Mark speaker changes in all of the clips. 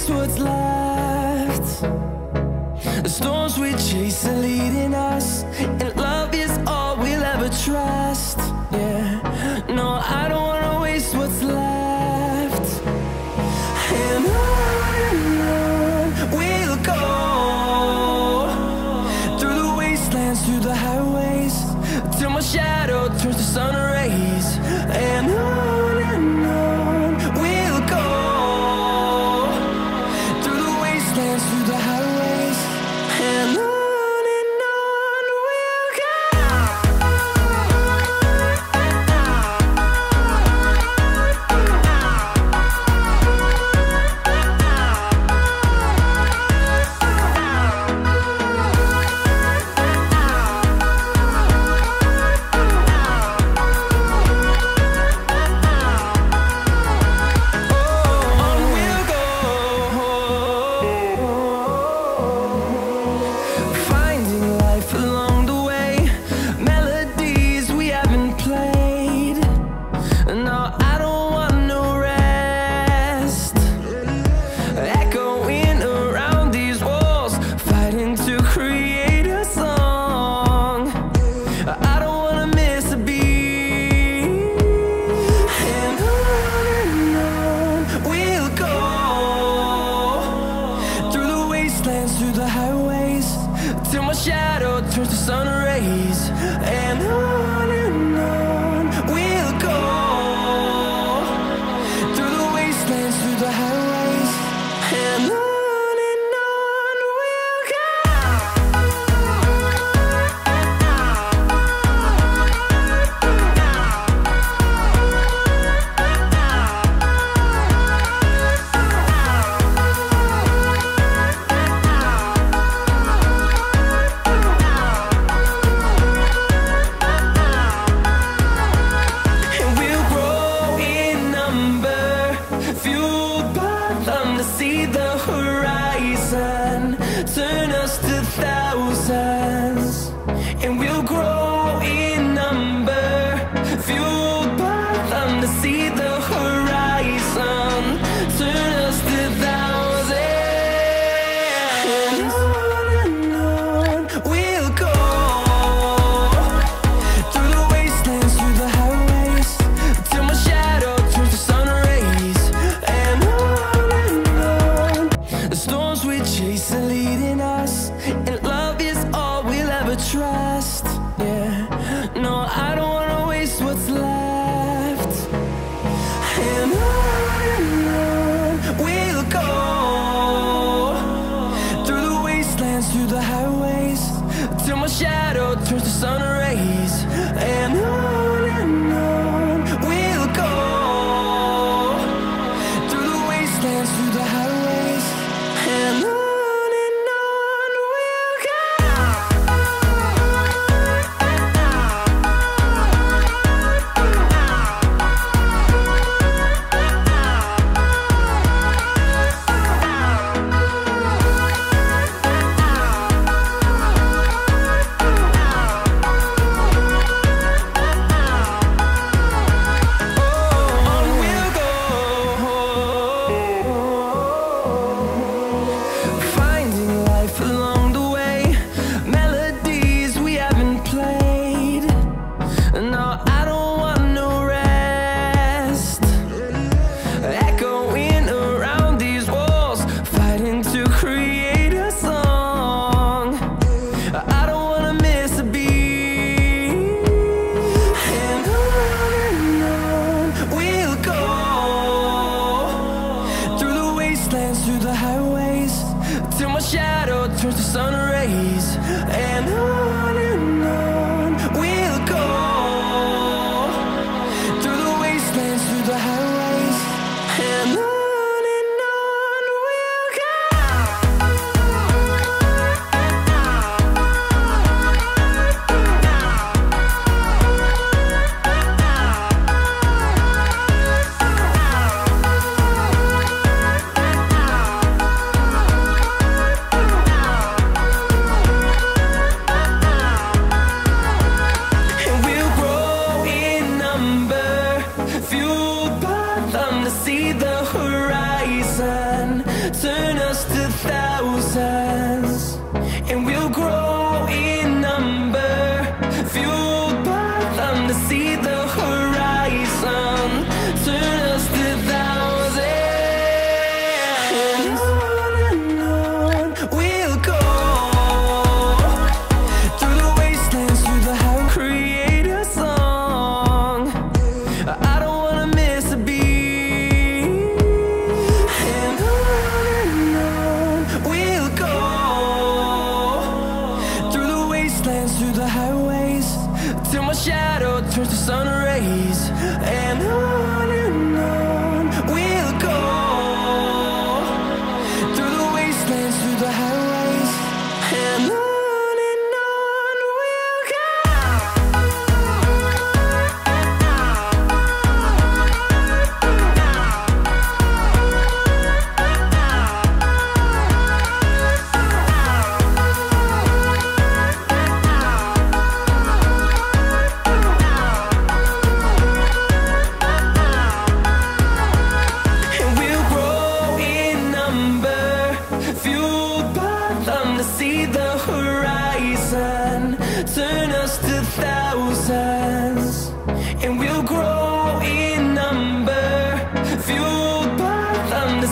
Speaker 1: waste what's left. The storms we chase are leading us, and love is all we'll ever trust. Yeah, no, I don't wanna waste what's left. And on we'll go, through the wastelands, through the highways, till my shadow turns to sun rays. And on we'll go, through the wastelands, through the highways, and on we'll go. Through the highways, till my shadow turns to sun rays. And on we'll go, through the wastelands, through the highways, and on we'll go. See the horizon, turn us to thousands, and we'll grow in number, fueled by them to see the horizon, turn us to thousands, and on we'll go, through the wastelands, through the highways, till my shadow turns to sun rays. And the storms we chase are leading us, and love is all we'll ever trust. Yeah, no, I don't wanna waste what's left. And on we'll go, through the wastelands, through the highways, till my shadow turns to sun rays. And on we'll go, through the wastelands, through the highways, and on we'll go. Through the highways, till my shadow turns to sun rays. And on we'll go, through the wastelands, through the highways, and on we'll go.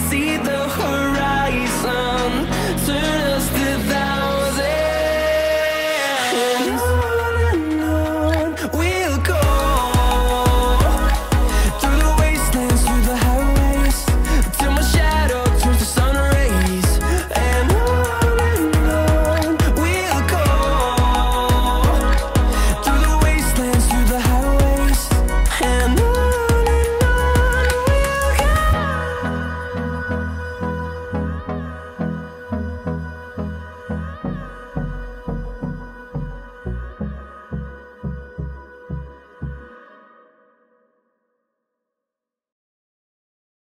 Speaker 1: see the horizon.